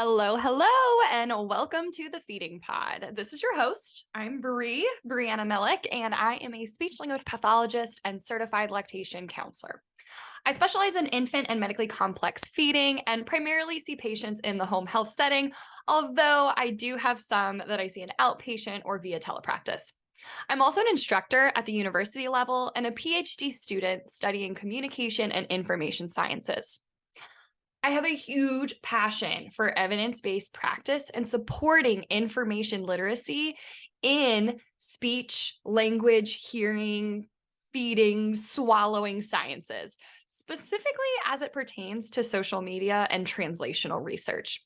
Hello, and welcome to the Feeding Pod. This is your host. I'm Brianna Millick, and I am a speech language pathologist and certified lactation counselor. I specialize in infant and medically complex feeding and primarily see patients in the home health setting, although I do have some that I see in outpatient or via telepractice. I'm also an instructor at the university level and a PhD student studying communication and information sciences. I have a huge passion for evidence-based practice and supporting information literacy in speech, language, hearing, feeding, swallowing sciences, specifically as it pertains to social media and translational research.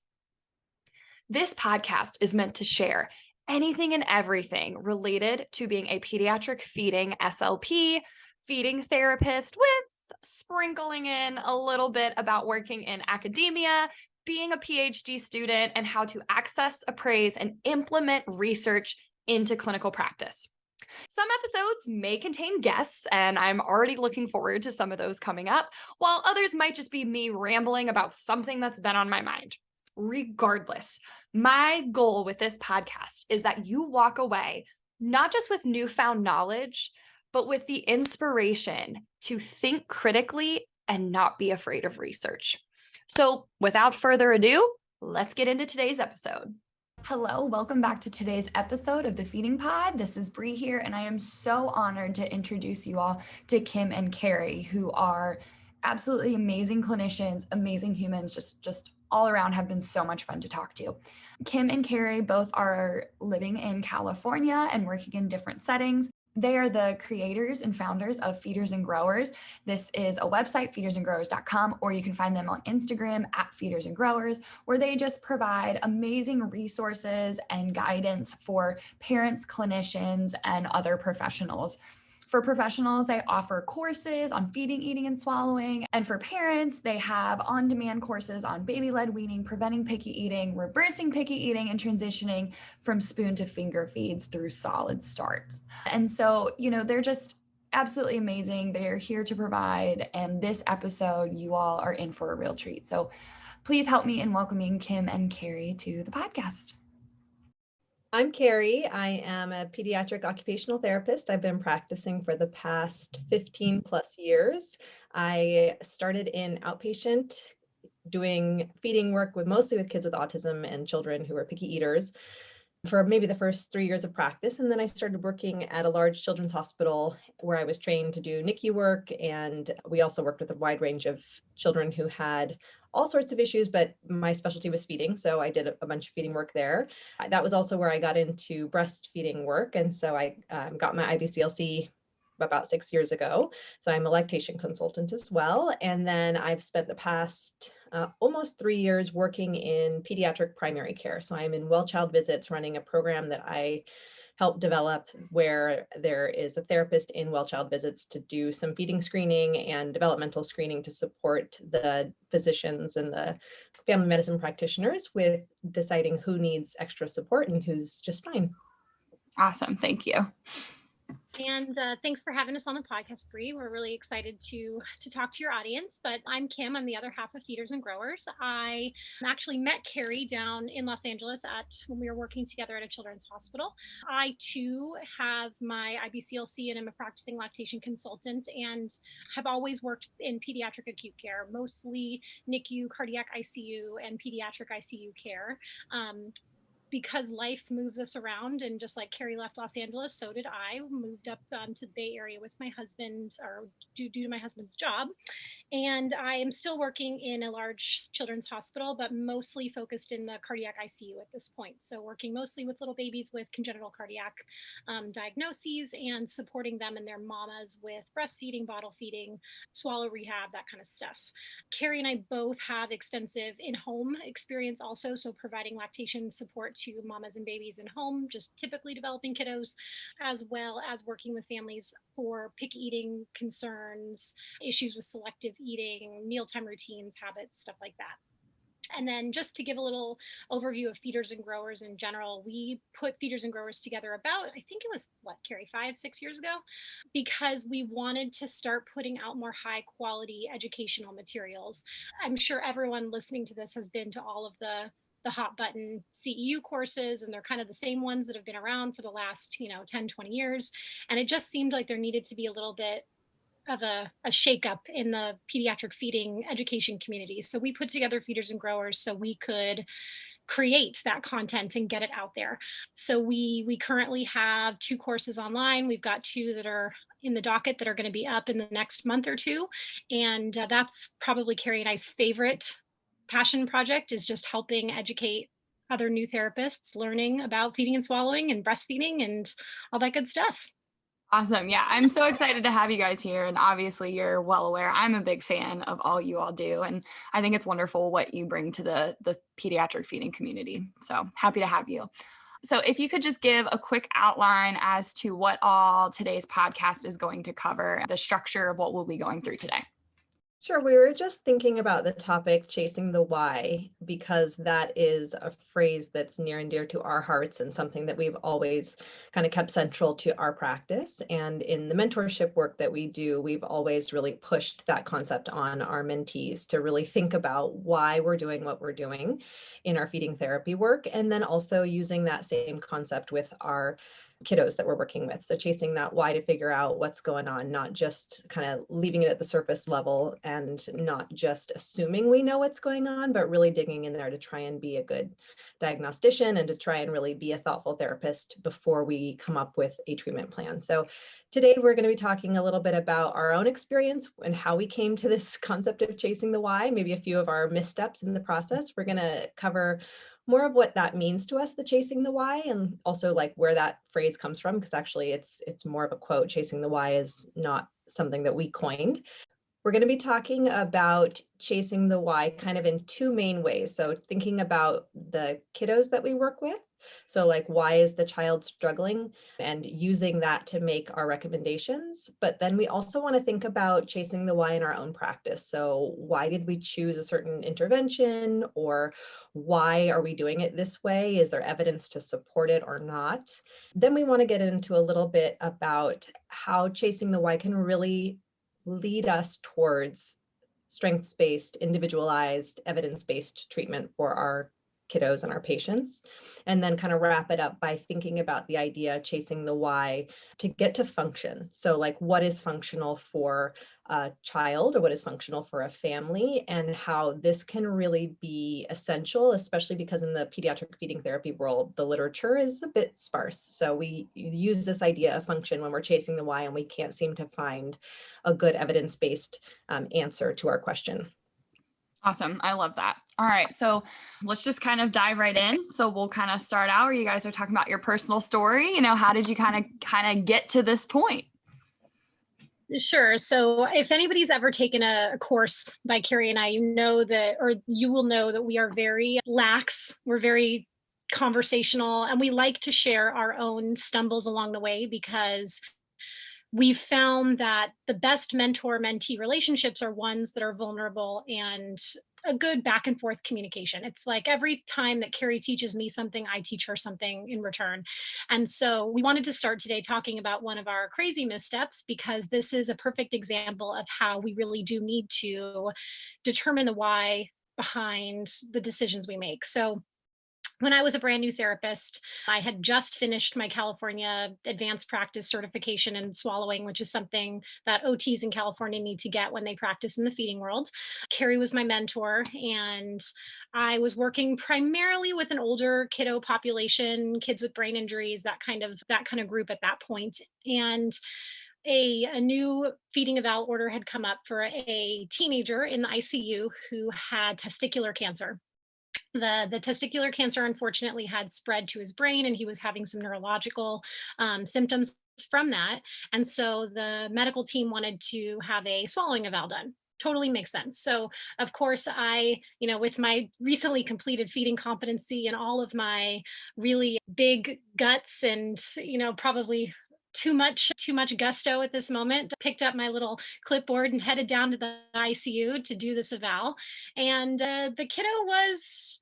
This podcast is meant to share anything and everything related to being a pediatric feeding SLP, feeding therapist, with sprinkling in a little bit about working in academia, being a PhD student, and how to access, appraise, and implement research into clinical practice. Some episodes may contain guests, and I'm already looking forward to some of those coming up, while others might just be me rambling about something that's been on my mind. Regardless, my goal with this podcast is that you walk away not just with newfound knowledge, but with the inspiration to think critically and not be afraid of research. So, without further ado, let's get into today's episode. Hello, welcome back to today's episode of the Feeding Pod. This is Bree here, and I am so honored to introduce you all to Kim and Kary, who are absolutely amazing clinicians, amazing humans, just all around have been so much fun to talk to. Kim and Kary both are living in California and working in different settings. They are the creators and founders of Feeders and Growers. This is a website, feedersandgrowers.com, or you can find them on Instagram at Feeders and Growers, where they just provide amazing resources and guidance for parents, clinicians, and other professionals. For professionals, they offer courses on feeding, eating, and swallowing. And for parents, they have on-demand courses on baby-led weaning, preventing picky eating, reversing picky eating, and transitioning from spoon to finger feeds through solid starts. And so, they're just absolutely amazing. They're here to provide. And this episode, you all are in for a real treat. So please help me in welcoming Kim and Kary to the podcast. I'm Kary. I am a pediatric occupational therapist. I've been practicing for the past 15 plus years. I started in outpatient doing feeding work mostly with kids with autism and children who are picky eaters for maybe the first 3 years of practice. And then I started working at a large children's hospital where I was trained to do NICU work. And we also worked with a wide range of children who had all sorts of issues, but my specialty was feeding. So I did a bunch of feeding work there. That was also where I got into breastfeeding work. And so I got my IBCLC about 6 years ago. So I'm a lactation consultant as well. And then I've spent the past almost 3 years working in pediatric primary care. So I'm in well child visits running a program that I help develop where there is a therapist in well child visits to do some feeding screening and developmental screening to support the physicians and the family medicine practitioners with deciding who needs extra support and who's just fine. Awesome. Thank you. And thanks for having us on the podcast, Bree. We're really excited to talk to your audience. But I'm Kim. I'm the other half of Feeders and Growers. I actually met Kary down in Los Angeles when we were working together at a children's hospital. I too have my IBCLC and I'm a practicing lactation consultant and have always worked in pediatric acute care, mostly NICU, cardiac ICU, and pediatric ICU care. Because life moves us around, and just like Kary left Los Angeles, so did I. Moved up to the Bay Area with my husband, or due to my husband's job. And I am still working in a large children's hospital, but mostly focused in the cardiac ICU at this point. So working mostly with little babies with congenital cardiac diagnoses and supporting them and their mamas with breastfeeding, bottle feeding, swallow rehab, that kind of stuff. Kary and I both have extensive in-home experience also, so providing lactation support to mamas and babies in home, just typically developing kiddos, as well as working with families for picky eating concerns, issues with selective eating, mealtime routines, habits, stuff like that. And then just to give a little overview of Feeders and Growers in general, we put Feeders and Growers together about, I think it was, Kary, 5-6 years ago, because we wanted to start putting out more high quality educational materials. I'm sure everyone listening to this has been to all of the the hot button CEU courses, and they're kind of the same ones that have been around for the last, 10, 20 years. And it just seemed like there needed to be a little bit of a shakeup in the pediatric feeding education community. So we put together Feeders and Growers so we could create that content and get it out there. So we currently have 2 courses online. We've got 2 that are in the docket that are going to be up in the next month or 2, and that's probably Kary and I's favorite passion project, is just helping educate other new therapists learning about feeding and swallowing and breastfeeding and all that good stuff. Awesome. Yeah, I'm so excited to have you guys here. And obviously, you're well aware I'm a big fan of all you all do. And I think it's wonderful what you bring to the pediatric feeding community. So happy to have you. So if you could just give a quick outline as to what all today's podcast is going to cover, the structure of what we'll be going through today. Sure. We were just thinking about the topic chasing the why, because that is a phrase that's near and dear to our hearts and something that we've always kind of kept central to our practice. And in the mentorship work that we do, we've always really pushed that concept on our mentees to really think about why we're doing what we're doing in our feeding therapy work. And then also using that same concept with our kiddos that we're working with. So chasing that why to figure out what's going on, not just kind of leaving it at the surface level and not just assuming we know what's going on, but really digging in there to try and be a good diagnostician and to try and really be a thoughtful therapist before we come up with a treatment plan. So today we're going to be talking a little bit about our own experience and how we came to this concept of chasing the why, maybe a few of our missteps in the process. We're going to cover more of what that means to us, the chasing the why, and also like where that phrase comes from, because actually it's more of a quote. Chasing the why is not something that we coined. We're going to be talking about chasing the why kind of in 2 main ways. So thinking about the kiddos that we work with. So like, why is the child struggling, and using that to make our recommendations. But then we also want to think about chasing the why in our own practice. So why did we choose a certain intervention, or why are we doing it this way? Is there evidence to support it or not? Then we want to get into a little bit about how chasing the why can really lead us towards strengths-based, individualized, evidence-based treatment for our kiddos and our patients, and then kind of wrap it up by thinking about the idea chasing the why to get to function. So like, what is functional for a child, or what is functional for a family, and how this can really be essential, especially because in the pediatric feeding therapy world, the literature is a bit sparse. So we use this idea of function when we're chasing the why, and we can't seem to find a good evidence-based answer to our question. Awesome. I love that. All right. So let's just kind of dive right in. So we'll kind of start out where you guys are talking about your personal story. How did you kind of get to this point? Sure. So if anybody's ever taken a course by Kary and I, you will know that we are very lax. We're very conversational, and we like to share our own stumbles along the way, because we've found that the best mentor-mentee relationships are ones that are vulnerable and a good back and forth communication. It's like every time that Kary teaches me something, I teach her something in return. And so we wanted to start today talking about one of our crazy missteps, because this is a perfect example of how we really do need to determine the why behind the decisions we make. So when I was a brand new therapist, I had just finished my California advanced practice certification in swallowing, which is something that OTs in California need to get when they practice in the feeding world. Kary was my mentor, and I was working primarily with an older kiddo population, kids with brain injuries, that kind of group at that point. And a new feeding eval order had come up for a teenager in the ICU who had testicular cancer. The testicular cancer unfortunately had spread to his brain, and he was having some neurological symptoms from that. And so the medical team wanted to have a swallowing eval done. Totally makes sense. So of course I, with my recently completed feeding competency and all of my really big guts and, probably too much gusto at this moment. Picked up my little clipboard and headed down to the ICU to do this eval. And the kiddo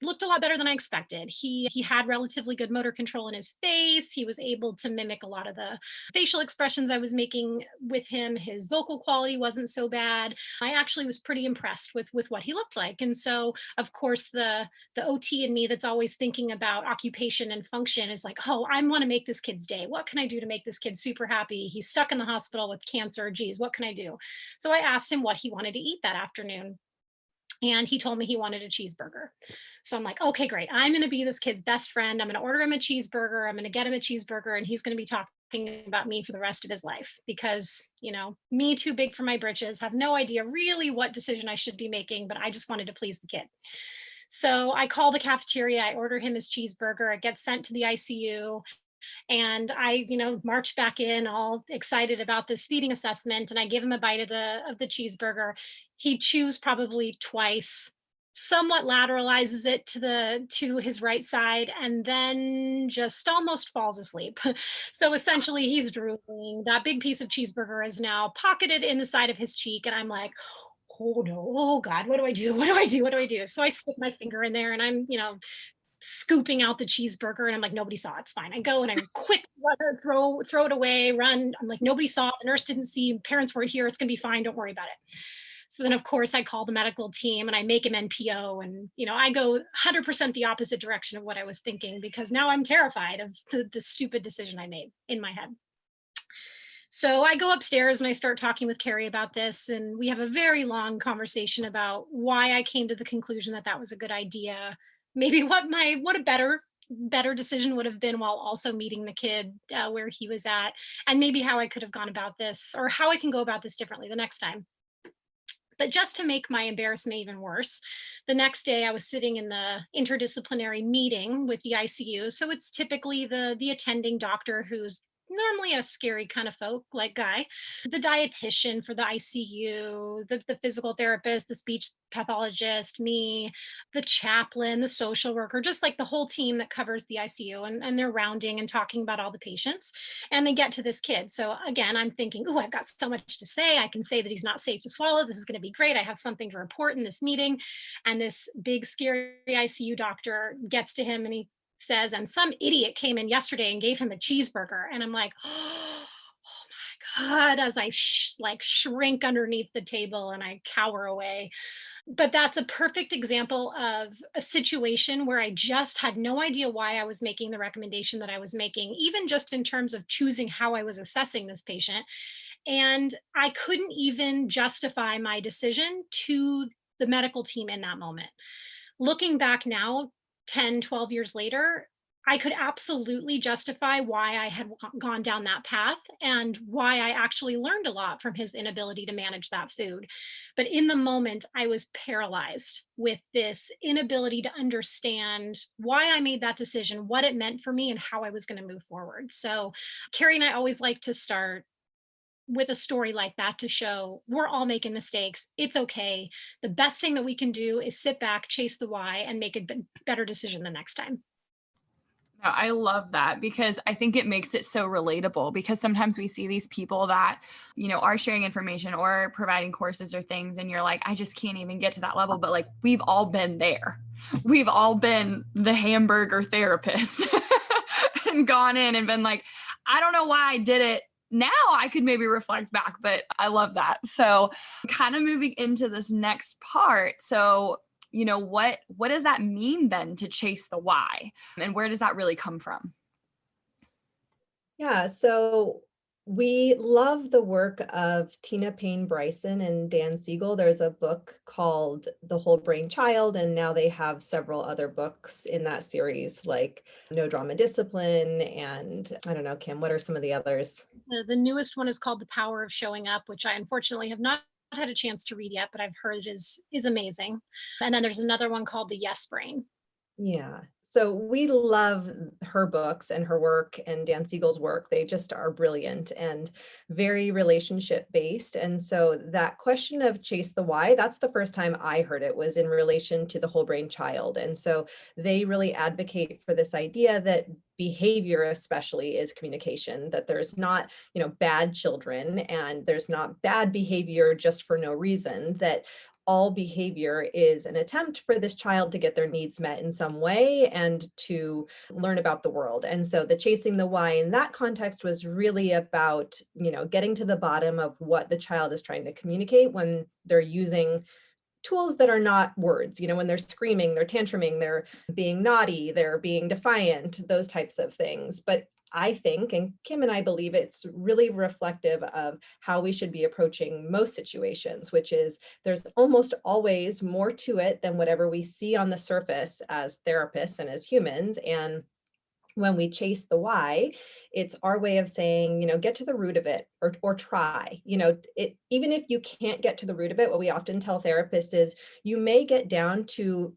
looked a lot better than I expected. He had relatively good motor control in his face. He was able to mimic a lot of the facial expressions I was making with him. His vocal quality wasn't so bad. I actually was pretty impressed with what he looked like. And so, of course, the OT in me that's always thinking about occupation and function is like, oh, I want to make this kid's day. What can I do to make this kid super happy? He's stuck in the hospital with cancer. Geez, what can I do? So I asked him what he wanted to eat that afternoon. And he told me he wanted a cheeseburger. So I'm like, okay, great. I'm going to be this kid's best friend. I'm going to order him a cheeseburger. I'm going to get him a cheeseburger, and he's going to be talking about me for the rest of his life because, me too big for my britches, have no idea really what decision I should be making, but I just wanted to please the kid. So I call the cafeteria, I order him his cheeseburger, it gets sent to the ICU, and I, march back in all excited about this feeding assessment, and I give him a bite of the cheeseburger. He chews probably twice, somewhat lateralizes it to his right side, and then just almost falls asleep. So essentially he's drooling. That big piece of cheeseburger is now pocketed in the side of his cheek, and I'm like, oh no, oh God, what do I do? What do I do? What do I do? So I stick my finger in there and I'm, scooping out the cheeseburger, and I'm like, nobody saw it. It's fine. I go and I quick throw it away, run. I'm like, nobody saw it. The nurse didn't see. Parents weren't here. It's going to be fine. Don't worry about it. So then, of course, I call the medical team and I make him NPO. And, I go 100% the opposite direction of what I was thinking because now I'm terrified of the stupid decision I made in my head. So I go upstairs and I start talking with Kary about this, and we have a very long conversation about why I came to the conclusion that that was a good idea. Maybe what a better decision would have been while also meeting the kid where he was at, and maybe how I could have gone about this or how I can go about this differently the next time. But just to make my embarrassment even worse, the next day I was sitting in the interdisciplinary meeting with the ICU. So it's typically the attending doctor who's normally a scary kind of folk like guy, the dietitian for the ICU, the physical therapist, the speech pathologist, me, the chaplain, the social worker, just like the whole team that covers the ICU. And they're rounding and talking about all the patients. And they get to this kid. So again, I'm thinking, oh, I've got so much to say. I can say that he's not safe to swallow. This is going to be great. I have something to report in this meeting. And this big, scary ICU doctor gets to him and he says, and some idiot came in yesterday and gave him a cheeseburger. And I'm like, oh my God, as I shrink underneath the table and I cower away. But that's a perfect example of a situation where I just had no idea why I was making the recommendation that I was making, even just in terms of choosing how I was assessing this patient. And I couldn't even justify my decision to the medical team in that moment. Looking back now, 10, 12 years later, I could absolutely justify why I had gone down that path and why I actually learned a lot from his inability to manage that food. But in the moment, I was paralyzed with this inability to understand why I made that decision, what it meant for me, and how I was going to move forward. So, Kary and I always like to start with a story like that to show we're all making mistakes. It's okay. The best thing that we can do is sit back, chase the why, and make a better decision the next time. I love that because I think it makes it so relatable because sometimes we see these people that, are sharing information or providing courses or things. And you're like, I just can't even get to that level. But like, we've all been there. We've all been the hamburger therapist and gone in and been like, I don't know why I did it. Now I could maybe reflect back, but I love that. So kind of moving into this next part. So, what does that mean then to chase the why? And where does that really come from? Yeah, so we love the work of Tina Payne Bryson and Dan Siegel. There's a book called The Whole Brain Child, and now they have several other books in that series, like No Drama Discipline. And I don't know, Kim, what are some of the others? The newest one is called The Power of Showing Up, which I unfortunately have not had a chance to read yet, but I've heard it is amazing. And then there's another one called The Yes Brain. Yeah. So we love her books and her work and Dan Siegel's work. They just are brilliant and very relationship based. And so that question of chase the why, that's the first time I heard it, was in relation to the whole brain child. And so they really advocate for this idea that behavior especially is communication, that there's not, bad children and there's not bad behavior just for no reason, that all behavior is an attempt for this child to get their needs met in some way and to learn about the world. And so the chasing the why in that context was really about, getting to the bottom of what the child is trying to communicate when they're using tools that are not words, when they're screaming, they're tantruming, they're being naughty, they're being defiant, those types of things. But I think, and Kim and I believe, it's really reflective of how we should be approaching most situations, which is there's almost always more to it than whatever we see on the surface as therapists and as humans. And when we chase the why, it's our way of saying, get to the root of it, or try, even if you can't get to the root of it, what we often tell therapists is you may get down to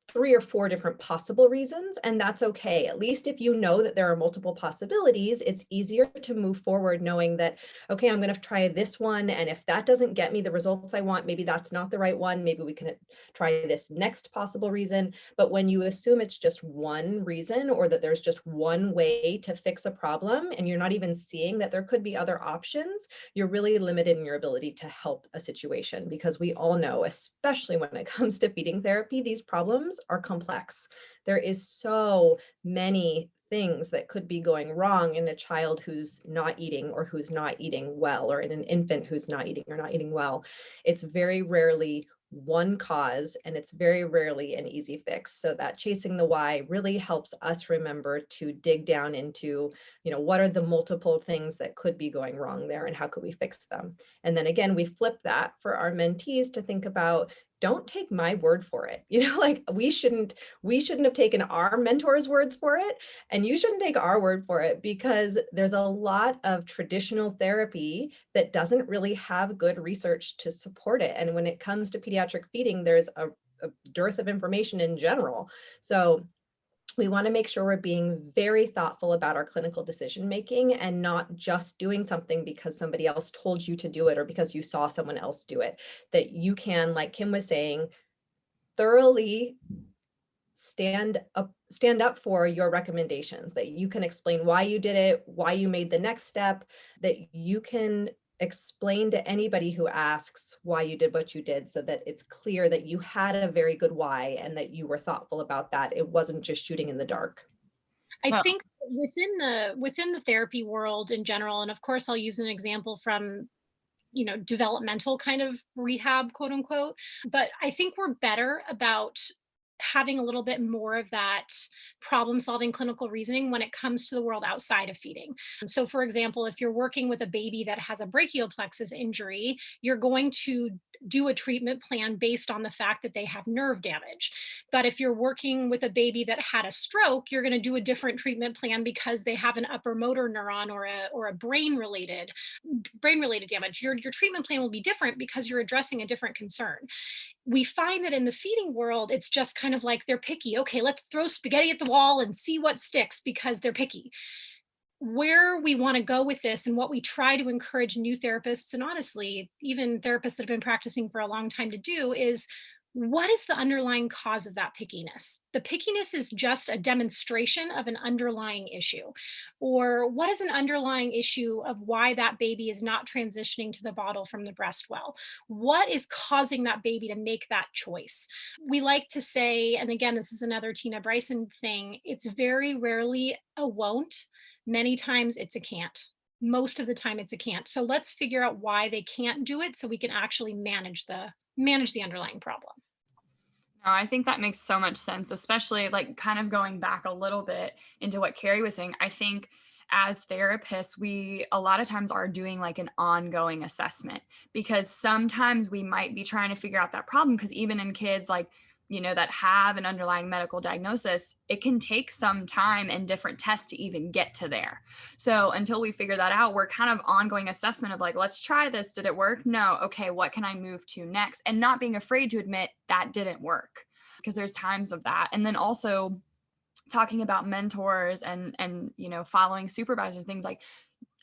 3 or 4 different possible reasons, and that's okay. At least if you know that there are multiple possibilities, it's easier to move forward knowing that, okay, I'm going to try this one. And if that doesn't get me the results I want, maybe that's not the right one. Maybe we can try this next possible reason. But when you assume it's just one reason, or that there's just one way to fix a problem, and you're not even seeing that there could be other options, you're really limited in your ability to help a situation, because we all know, especially when it comes to feeding therapy, these problems are complex. There is so many things that could be going wrong in a child who's not eating, or who's not eating well, or in an infant who's not eating or not eating well. It's very rarely one cause, and it's very rarely an easy fix. So that chasing the why really helps us remember to dig down into, what are the multiple things that could be going wrong there, and how could we fix them? And then again, we flip that for our mentees to think about, don't take my word for it. Like we shouldn't have taken our mentors' words for it, and you shouldn't take our word for it, because there's a lot of traditional therapy that doesn't really have good research to support it. And when it comes to pediatric feeding, there's a dearth of information in general. So we want to make sure we're being very thoughtful about our clinical decision making, and not just doing something because somebody else told you to do it, or because you saw someone else do it. That you can, like Kim was saying, thoroughly stand up for your recommendations, that you can explain why you did it, why you made the next step, that you can explain to anybody who asks why you did what you did, so that it's clear that you had a very good why, and that you were thoughtful about that. It wasn't just shooting in the dark. I Well, think within the therapy world in general, and of course I'll use an example from developmental kind of rehab, quote unquote, but I think we're better about having a little bit more of that problem solving clinical reasoning when it comes to the world outside of feeding. So for example, if you're working with a baby that has a brachial plexus injury, you're going to do a treatment plan based on the fact that they have nerve damage. But if you're working with a baby that had a stroke, you're going to do a different treatment plan because they have an upper motor neuron, or a brain related damage. Your treatment plan will be different because you're addressing a different concern. We find that in the feeding world, it's just kind of like they're picky. Okay, let's throw spaghetti at the wall and see what sticks because they're picky. Where we want to go with this, and what we try to encourage new therapists, and honestly, even therapists that have been practicing for a long time, to do is, what is the underlying cause of that pickiness? The pickiness is just a demonstration of an underlying issue. Or what is an underlying issue of why that baby is not transitioning to the bottle from the breast well? What is causing that baby to make that choice? We like to say, and again, this is another Tina Bryson thing, it's very rarely a won't. Many times it's a can't. Most of the time it's a can't. So let's figure out why they can't do it, so we can actually manage the underlying problem. no, I think that makes so much sense, especially like kind of going back a little bit into what Kary was saying. I think as therapists, we a lot of times are doing like an ongoing assessment, because sometimes we might be trying to figure out that problem, because even in kids like, that have an underlying medical diagnosis, it can take some time and different tests to even get to there. So until we figure that out, we're kind of ongoing assessment of like, let's try this. Did it work? No. Okay, what can I move to next? And not being afraid to admit that didn't work, because there's times of that. And then also talking about mentors and following supervisors, things like,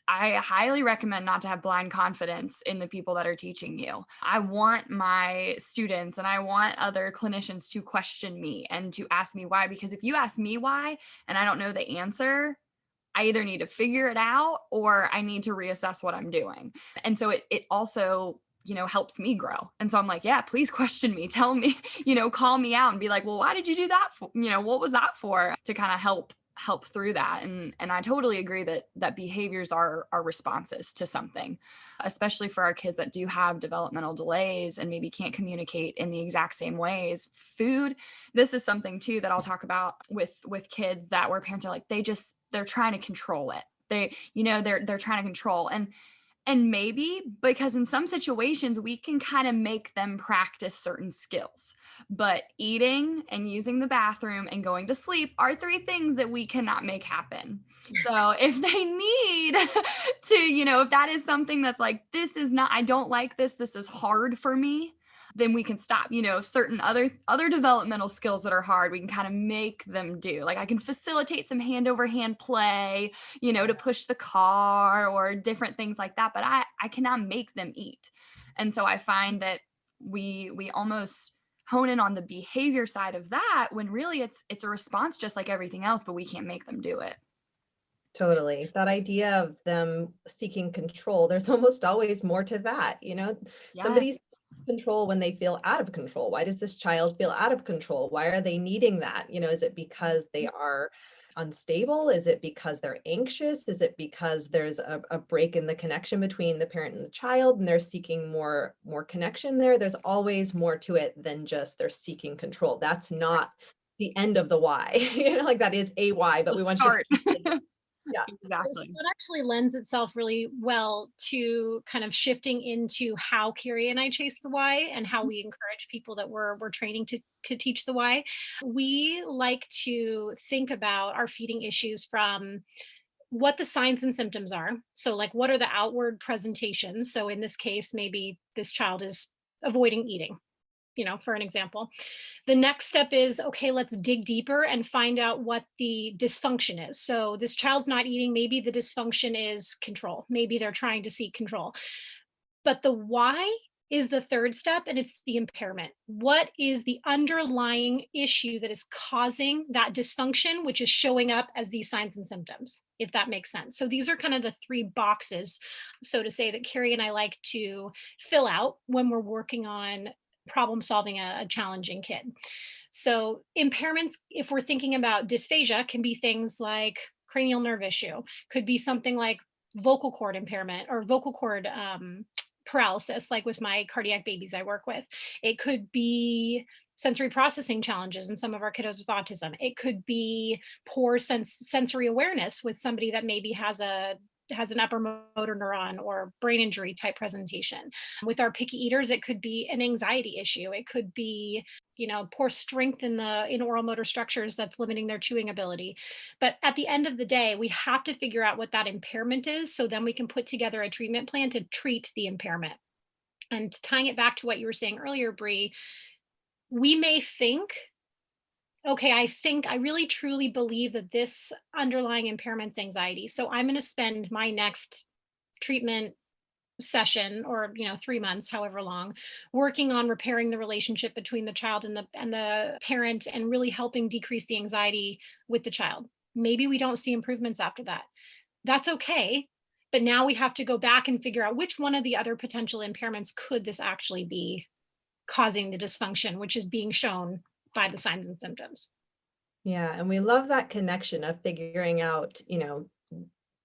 I highly recommend not to have blind confidence in the people that are teaching you. I want my students and I want other clinicians to question me and to ask me why, because if you ask me why and I don't know the answer, I either need to figure it out or I need to reassess what I'm doing. And so it also, helps me grow. And so I'm like, yeah, please question me. Tell me, call me out and be like, well, why did you do that for? What was that for? To kind of help through that. And I totally agree that behaviors are responses to something, especially for our kids that do have developmental delays and maybe can't communicate in the exact same ways. Food, this is something too that I'll talk about with kids that where parents are like, they're trying to control it. They're trying to control. And maybe because in some situations we can kind of make them practice certain skills, but eating and using the bathroom and going to sleep are three things that we cannot make happen. So if they need to, if that is something that's like, this is not, I don't like this is hard for me, then we can stop. If certain other developmental skills that are hard, we can kind of make them do. Like I can facilitate some hand over hand play, to push the car or different things like that, but I cannot make them eat. And so I find that we almost hone in on the behavior side of that when really it's a response just like everything else, but we can't make them do it. Totally. That idea of them seeking control, there's almost always more to that. Yeah. Somebody's control when they feel out of control. Why does this child feel out of control? Why are they needing that? Is it because they are unstable? Is it because they're anxious? Is it because there's a break in the connection between the parent and the child and they're seeking more connection there? There's always more to it than just they're seeking control. That's not the end of the why. Like that is a why, but we want you to yeah. So Exactly. that actually lends itself really well to kind of shifting into how Kary and I chase the why and how we encourage people that we're training to teach the why. We like to think about our feeding issues from what the signs and symptoms are. So, like, what are the outward presentations? So, in this case, maybe this child is avoiding eating, for an example. The next step is, okay, let's dig deeper and find out what the dysfunction is. So this child's not eating, maybe the dysfunction is control. Maybe they're trying to seek control. But the why is the third step, and it's the impairment. What is the underlying issue that is causing that dysfunction, which is showing up as these signs and symptoms, if that makes sense? So these are kind of the three boxes, so to say, that Kary and I like to fill out when we're working on problem solving a challenging kid. So impairments, if we're thinking about dysphagia, can be things like cranial nerve issue, could be something like vocal cord impairment or vocal cord paralysis, like with my cardiac babies I work with. It could be sensory processing challenges in some of our kiddos with autism. It could be poor sensory awareness with somebody that maybe has an upper motor neuron or brain injury type presentation. With our picky eaters, it could be an anxiety issue. It could be, poor strength in oral motor structures that's limiting their chewing ability. But at the end of the day, we have to figure out what that impairment is so then we can put together a treatment plan to treat the impairment. And tying it back to what you were saying earlier, Bree, we may think, okay, I really truly believe that this underlying impairment's anxiety. So I'm going to spend my next treatment session or 3 months, however long, working on repairing the relationship between the child and the parent and really helping decrease the anxiety with the child. Maybe we don't see improvements after that. That's okay. But now we have to go back and figure out which one of the other potential impairments could this actually be causing the dysfunction, which is being shown by the signs and symptoms. Yeah, and we love that connection of figuring out,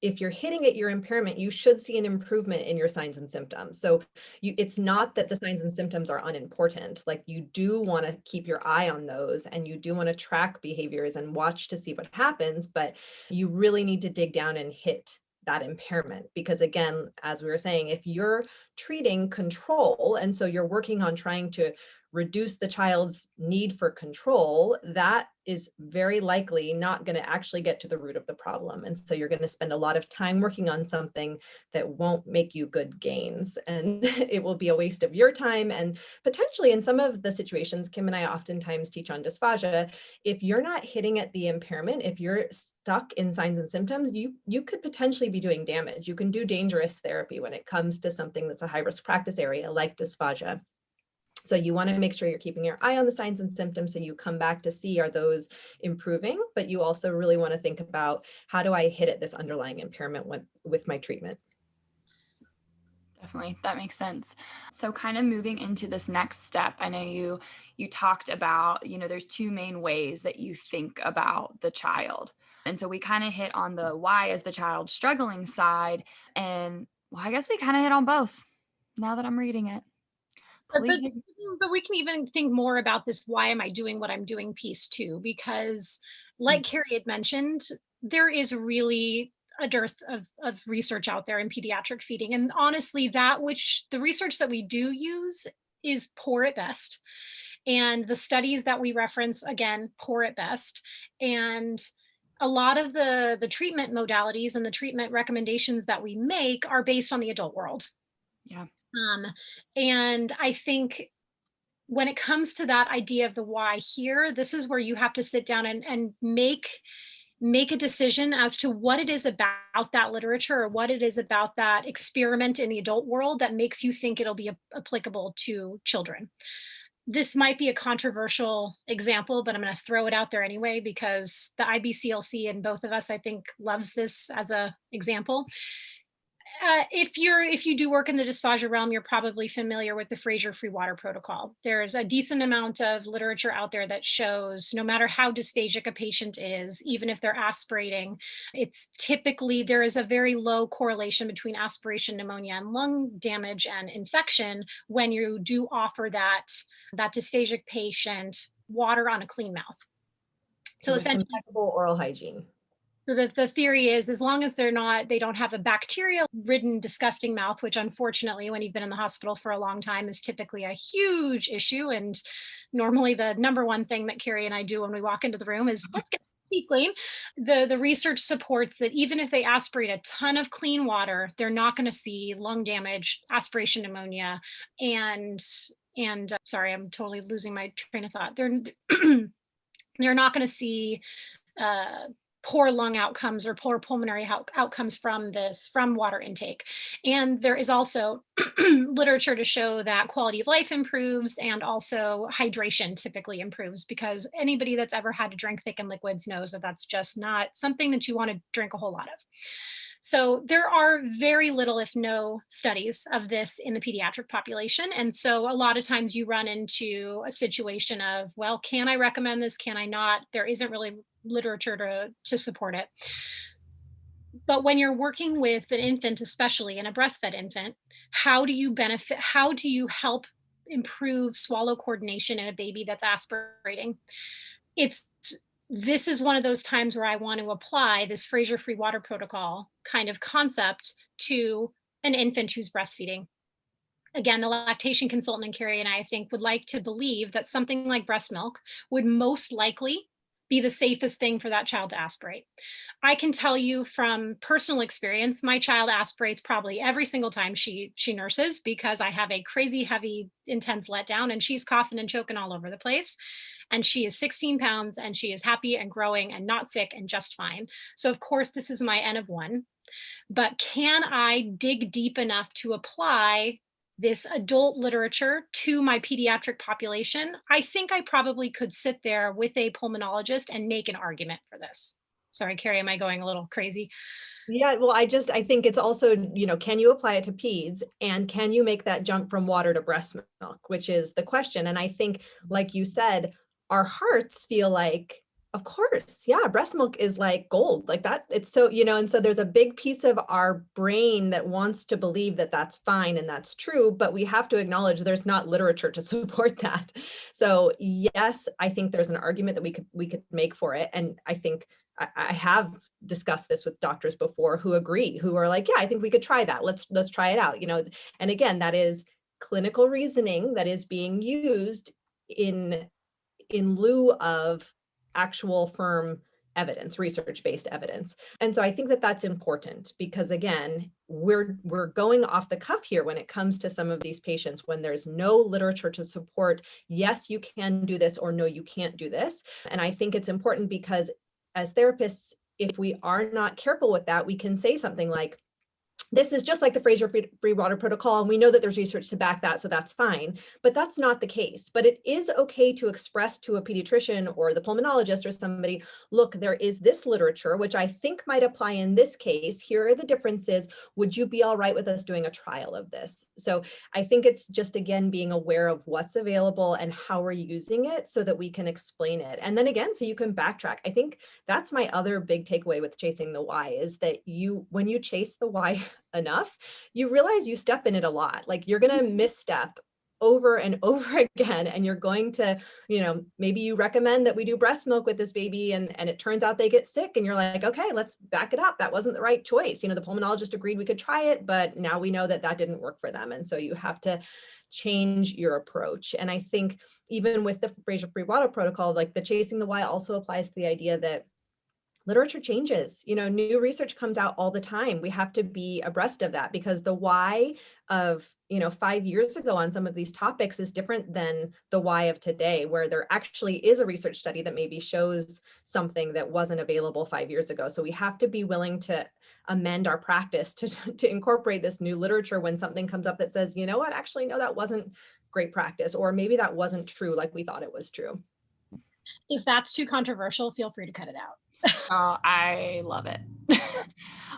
if you're hitting at your impairment, you should see an improvement in your signs and symptoms. So it's not that the signs and symptoms are unimportant. Like you do want to keep your eye on those and you do want to track behaviors and watch to see what happens, but you really need to dig down and hit that impairment. Because again, as we were saying, if you're treating control, and so you're working on trying to reduce the child's need for control, that is very likely not going to actually get to the root of the problem. And so you're going to spend a lot of time working on something that won't make you good gains. And it will be a waste of your time. And potentially in some of the situations, Kim and I oftentimes teach on dysphagia, if you're not hitting at the impairment, if you're stuck in signs and symptoms, you could potentially be doing damage. You can do dangerous therapy when it comes to something that's a high risk practice area like dysphagia. So you want to make sure you're keeping your eye on the signs and symptoms so you come back to see, are those improving? But you also really want to think about, how do I hit at this underlying impairment with my treatment? Definitely. That makes sense. So kind of moving into this next step, I know you talked about, there's two main ways that you think about the child. And so we kind of hit on the why is the child struggling side. And well, I guess we kind of hit on both now that I'm reading it. But, Please. but we can even think more about this why am I doing what I'm doing piece too, because like Kary had mentioned, there is really a dearth of research out there in pediatric feeding. And honestly, the research that we do use is poor at best. And the studies that we reference, again, poor at best. And a lot of the treatment modalities and the treatment recommendations that we make are based on the adult world. Yeah. And I think when it comes to that idea of the why here, this is where you have to sit down and make a decision as to what it is about that literature or what it is about that experiment in the adult world that makes you think it'll be applicable to children. This might be a controversial example, but I'm going to throw it out there anyway, because the IBCLC and both of us, I think, loves this as an example. If you do work in the dysphagia realm, you're probably familiar with the Fraser Free Water Protocol. There's a decent amount of literature out there that shows no matter how dysphagic a patient is, even if they're aspirating, it's typically, there is a very low correlation between aspiration pneumonia and lung damage and infection when you do offer that dysphagic patient water on a clean mouth. So essentially, impeccable oral hygiene. So the theory is, as long as they don't have a bacteria-ridden, disgusting mouth, which unfortunately, when you've been in the hospital for a long time, is typically a huge issue. And normally the number one thing that Kary and I do when we walk into the room is, let's get the teeth clean. The research supports that even if they aspirate a ton of clean water, they're not going to see lung damage, aspiration pneumonia, and sorry, I'm totally losing my train of thought. They're not going to see poor lung outcomes or poor pulmonary outcomes from water intake. And there is also literature to show that quality of life improves, and also hydration typically improves, because anybody that's ever had to drink thickened liquids knows that that's just not something that you want to drink a whole lot of. So there are very little, if no, studies of this in the pediatric population. And so a lot of times you run into a situation of, well, can I recommend this? Can I not? There isn't really literature to support it. But when you're working with an infant, especially in a breastfed infant, how do you benefit? How do you help improve swallow coordination in a baby that's aspirating? This is one of those times where I want to apply this Fraser Free Water Protocol kind of concept to an infant who's breastfeeding. Again, the lactation consultant and Kary and I think would like to believe that something like breast milk would most likely be the safest thing for that child to aspirate. I can tell you from personal experience, my child aspirates probably every single time she nurses, because I have a crazy, heavy, intense letdown, and she's coughing and choking all over the place. And she is 16 pounds, and she is happy and growing and not sick and just fine. So of course, this is my N of 1. But can I dig deep enough to apply this adult literature to my pediatric population? I think I probably could sit there with a pulmonologist and make an argument for this. Sorry, Kary, am I going a little crazy? Yeah, well, I think it's also, can you apply it to peds, and can you make that jump from water to breast milk, which is the question. And I think, like you said, our hearts feel like, of course, yeah, breast milk is like gold, like that. It's so, and so there's a big piece of our brain that wants to believe that that's fine and that's true, but we have to acknowledge there's not literature to support that. So yes, I think there's an argument that we could make for it. And I think I have discussed this with doctors before who agree, who are like, yeah, I think we could try that. Let's try it out, And again, that is clinical reasoning that is being used in lieu of actual firm evidence, research-based evidence. And so I think that that's important because, again, we're going off the cuff here when it comes to some of these patients when there's no literature to support, yes, you can do this, or no, you can't do this. And I think it's important because as therapists, if we are not careful with that, we can say something like, this is just like the Fraser-free water protocol, and we know that there's research to back that, so that's fine. But that's not the case. But it is okay to express to a pediatrician or the pulmonologist or somebody, look, there is this literature, which I think might apply in this case. Here are the differences. Would you be all right with us doing a trial of this? So I think it's just, again, being aware of what's available and how we're using it so that we can explain it. And then again, so you can backtrack. I think that's my other big takeaway with chasing the why is that when you chase the why enough, you realize you step in it a lot. Like you're going to misstep over and over again. And you're going to, maybe you recommend that we do breast milk with this baby and it turns out they get sick and you're like, okay, let's back it up. That wasn't the right choice. The pulmonologist agreed we could try it, but now we know that that didn't work for them. And so you have to change your approach. And I think even with the Fraser-free water protocol, like the chasing the why also applies to the idea that literature changes, new research comes out all the time. We have to be abreast of that because the why of, 5 years ago on some of these topics is different than the why of today, where there actually is a research study that maybe shows something that wasn't available 5 years ago. So we have to be willing to amend our practice to incorporate this new literature when something comes up that says, you know what, actually, no, that wasn't great practice, or maybe that wasn't true like we thought it was true. If that's too controversial, feel free to cut it out. Oh, I love it.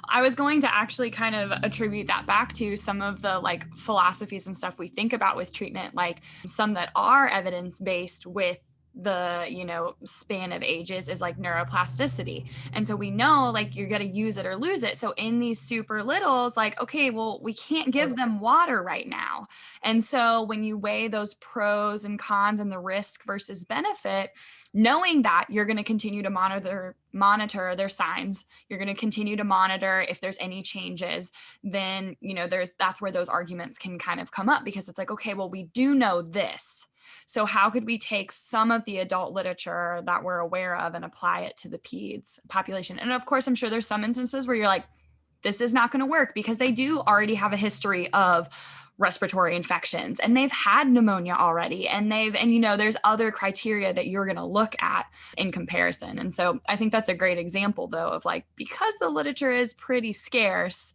I was going to actually kind of attribute that back to some of the philosophies and stuff we think about with treatment, like some that are evidence-based with the span of ages is like neuroplasticity. And so we know you're going to use it or lose it. So in these super littles, okay, well, we can't give them water right now. And so when you weigh those pros and cons and the risk versus benefit, knowing that you're going to continue to monitor their signs, you're going to continue to monitor if there's any changes, then that's where those arguments can kind of come up, because it's like, okay, well, we do know this. So how could we take some of the adult literature that we're aware of and apply it to the peds population? And of course, I'm sure there's some instances where you're like, this is not going to work because they do already have a history of respiratory infections and they've had pneumonia already and there's other criteria that you're going to look at in comparison. And so I think that's a great example though of because the literature is pretty scarce,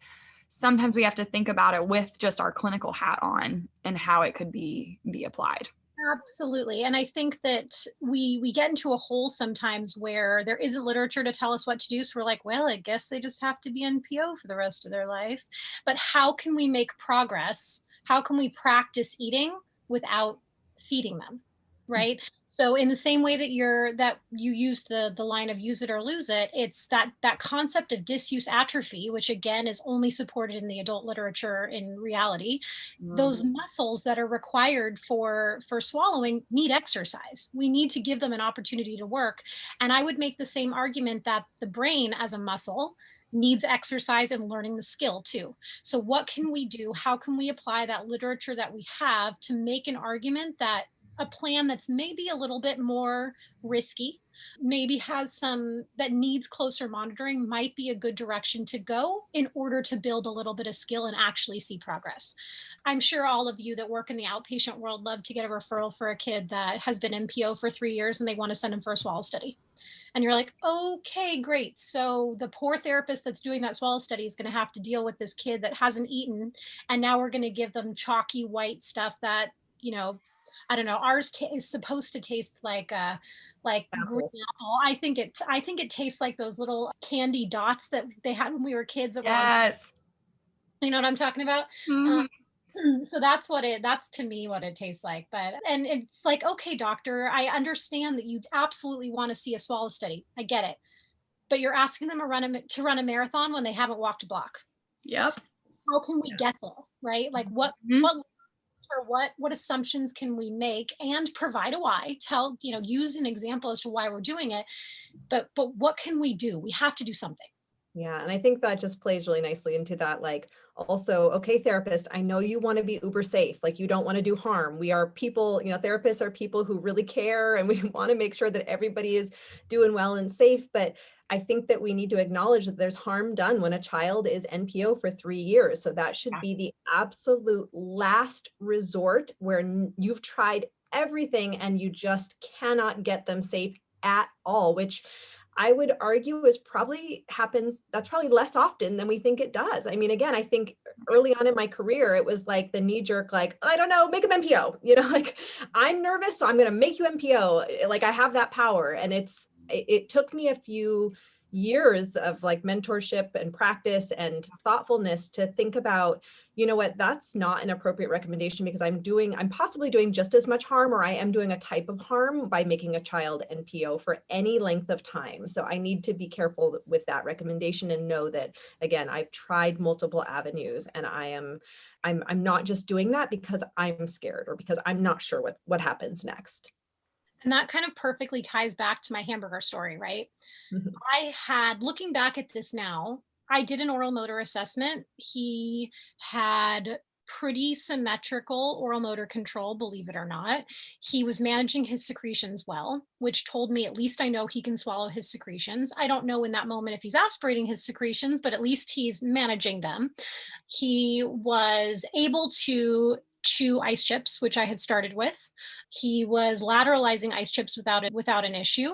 sometimes we have to think about it with just our clinical hat on and how it could be applied. Absolutely. And I think that we get into a hole sometimes where there isn't literature to tell us what to do. So we're like, well, I guess they just have to be NPO for the rest of their life. But how can we make progress? How can we practice eating without feeding them? Right. So in the same way that you use the line of use it or lose it, it's that concept of disuse atrophy, which again is only supported in the adult literature in reality. Those muscles that are required for swallowing need exercise. We need to give them an opportunity to work. And I would make the same argument that the brain as a muscle needs exercise and learning the skill too. So what can we do? How can we apply that literature that we have to make an argument that a plan that's maybe a little bit more risky, maybe has some that needs closer monitoring, might be a good direction to go in order to build a little bit of skill and actually see progress. I'm sure all of you that work in the outpatient world love to get a referral for a kid that has been NPO for 3 years and they want to send him for a swallow study. And you're like, okay, great. So the poor therapist that's doing that swallow study is going to have to deal with this kid that hasn't eaten. And now we're going to give them chalky white stuff that, I don't know, ours is supposed to taste like green apple. I think it tastes like those little candy dots that they had when we were kids. Yes. You know what I'm talking about? Mm-hmm. So that's to me what it tastes like. And it's like, okay, doctor, I understand that you absolutely want to see a swallow study. I get it. But you're asking them to run a marathon when they haven't walked a block. Yep. How can we get there? Right? Like what assumptions can we make and provide a why, use an example as to why we're doing it. But what can we do? We have to do something. Yeah. And I think that just plays really nicely into that, like, also, okay, therapist, I know you want to be uber safe. Like, you don't want to do harm. We are people, therapists are people who really care, and we want to make sure that everybody is doing well and safe. But I think that we need to acknowledge that there's harm done when a child is NPO for 3 years. So that should be the absolute last resort where you've tried everything and you just cannot get them safe at all, which I would argue that's probably less often than we think it does. I mean, again, I think early on in my career, it was like the knee jerk, like, I don't know, make them NPO, like, I'm nervous, so I'm going to make you NPO. Like, I have that power. And it took me a few years of like mentorship and practice and thoughtfulness to think about, what, that's not an appropriate recommendation, because I'm possibly doing just as much harm, or I am doing a type of harm by making a child NPO for any length of time. So I need to be careful with that recommendation and know that, again, I've tried multiple avenues, and I'm not just doing that because I'm scared or because I'm not sure what happens next. And that kind of perfectly ties back to my hamburger story, right? Looking back at this now, I did an oral motor assessment. He had pretty symmetrical oral motor control, believe it or not. He was managing his secretions well, which told me at least I know he can swallow his secretions. I don't know in that moment if he's aspirating his secretions, but at least he's managing them. He was able to chew ice chips, which I had started with. He was lateralizing ice chips without an issue.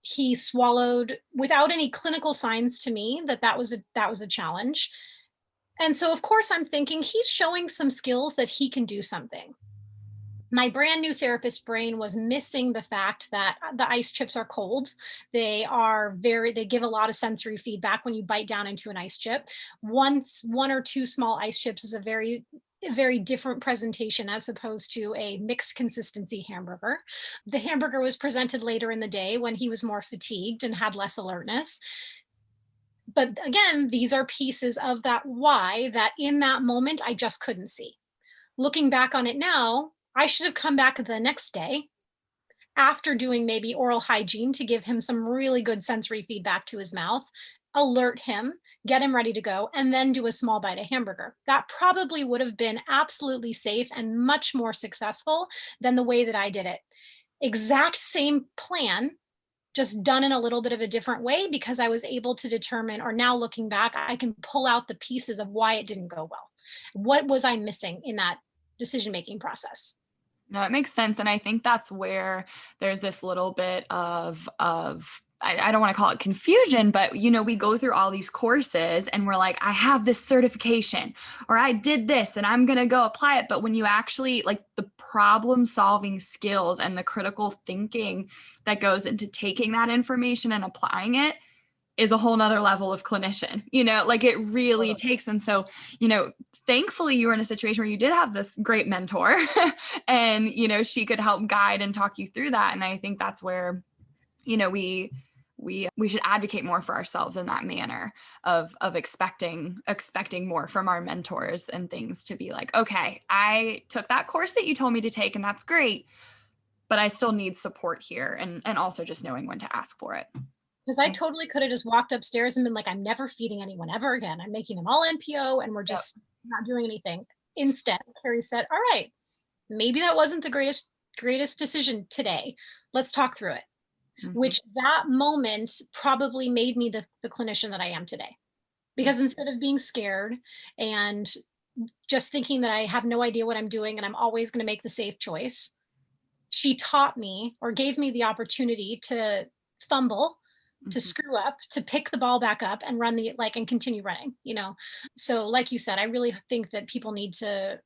He swallowed without any clinical signs to me that was a challenge. And so of course I'm thinking he's showing some skills that he can do something. My brand new therapist brain was missing the fact that the ice chips are cold. They give a lot of sensory feedback when you bite down into an ice chip. One or two small ice chips is a very different presentation as opposed to a mixed consistency hamburger. The hamburger was presented later in the day when he was more fatigued and had less alertness. But again, these are pieces of that why that in that moment I just couldn't see. Looking back on it now, I should have come back the next day after doing maybe oral hygiene to give him some really good sensory feedback to his mouth, alert him, get him ready to go, and then do a small bite of hamburger. That probably would have been absolutely safe and much more successful than the way that I did it. Exact same plan, just done in a little bit of a different way, because I was able to determine, or now looking back, I can pull out the pieces of why it didn't go well. What was I missing in that decision-making process? No, it makes sense. And I think that's where there's this little bit of I don't want to call it confusion, but we go through all these courses and we're like, I have this certification, or I did this and I'm going to go apply it. But when you actually, like, the problem solving skills and the critical thinking that goes into taking that information and applying it is a whole nother level of clinician, like it really takes. And so, thankfully you were in a situation where you did have this great mentor and, she could help guide and talk you through that. And I think that's where, we should advocate more for ourselves in that manner of expecting more from our mentors and things, to be like, okay, I took that course that you told me to take and that's great, but I still need support here. And also just knowing when to ask for it. Because I totally could have just walked upstairs and been like, I'm never feeding anyone ever again. I'm making them all NPO and we're just not doing anything. Instead, Kary said, all right, maybe that wasn't the greatest decision today. Let's talk through it. Mm-hmm. Which that moment probably made me the clinician that I am today. Because instead of being scared and just thinking that I have no idea what I'm doing and I'm always going to make the safe choice, she taught me, or gave me the opportunity to fumble, to screw up, to pick the ball back up and and continue running, So like you said, I really think that people need to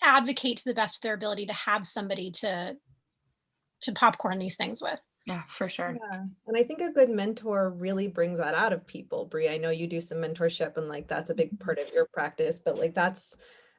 advocate to the best of their ability to have somebody to popcorn these things with. Yeah, for sure. Yeah. And I think a good mentor really brings that out of people. Bree, I know you do some mentorship and like that's a big part of your practice, but like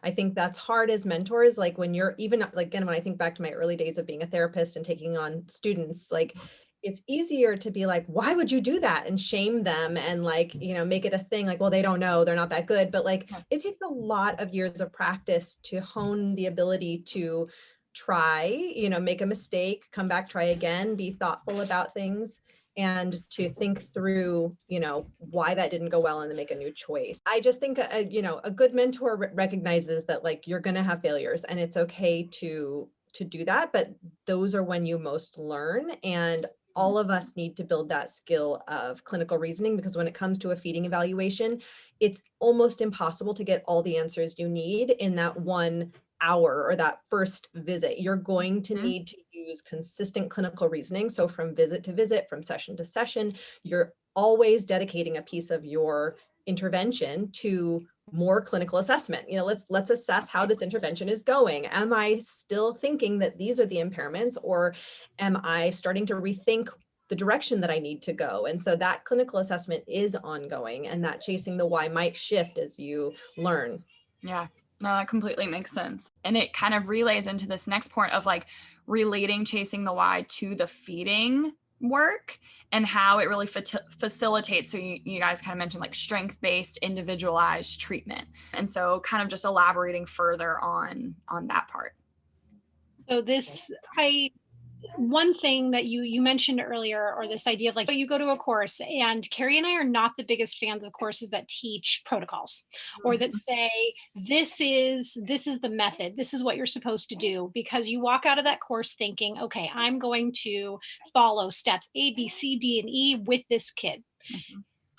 I think that's hard as mentors. Like when you're even like, again, when I think back to my early days of being a therapist and taking on students, like it's easier to be like, why would you do that? And shame them and like, make it a thing like, well, they don't know, they're not that good. But like, it takes a lot of years of practice to hone the ability to try, make a mistake, come back, try again, be thoughtful about things. and to think through, why that didn't go well and then make a new choice. I just think, a good mentor recognizes that like you're going to have failures and it's okay to do that, but those are when you most learn. And all of us need to build that skill of clinical reasoning, because when it comes to a feeding evaluation, it's almost impossible to get all the answers you need in that 1 hour or that first visit. You're going to need to use consistent clinical reasoning. So from visit to visit, from session to session, you're always dedicating a piece of your intervention to more clinical assessment. Let's assess how this intervention is going. Am I still thinking that these are the impairments, or am I starting to rethink the direction that I need to go? And so that clinical assessment is ongoing, and that chasing the why might shift as you learn. Yeah, no, that completely makes sense. And it kind of relays into this next point of like relating chasing the why to the feeding work and how it really facilitates. So you guys kind of mentioned like strength-based individualized treatment. And so kind of just elaborating further on that part. So one thing that you mentioned earlier, or this idea of like, you go to a course, and Kary and I are not the biggest fans of courses that teach protocols or that say, this is the method, this is what you're supposed to do, because you walk out of that course thinking, okay, I'm going to follow steps A, B, C, D, and E with this kid.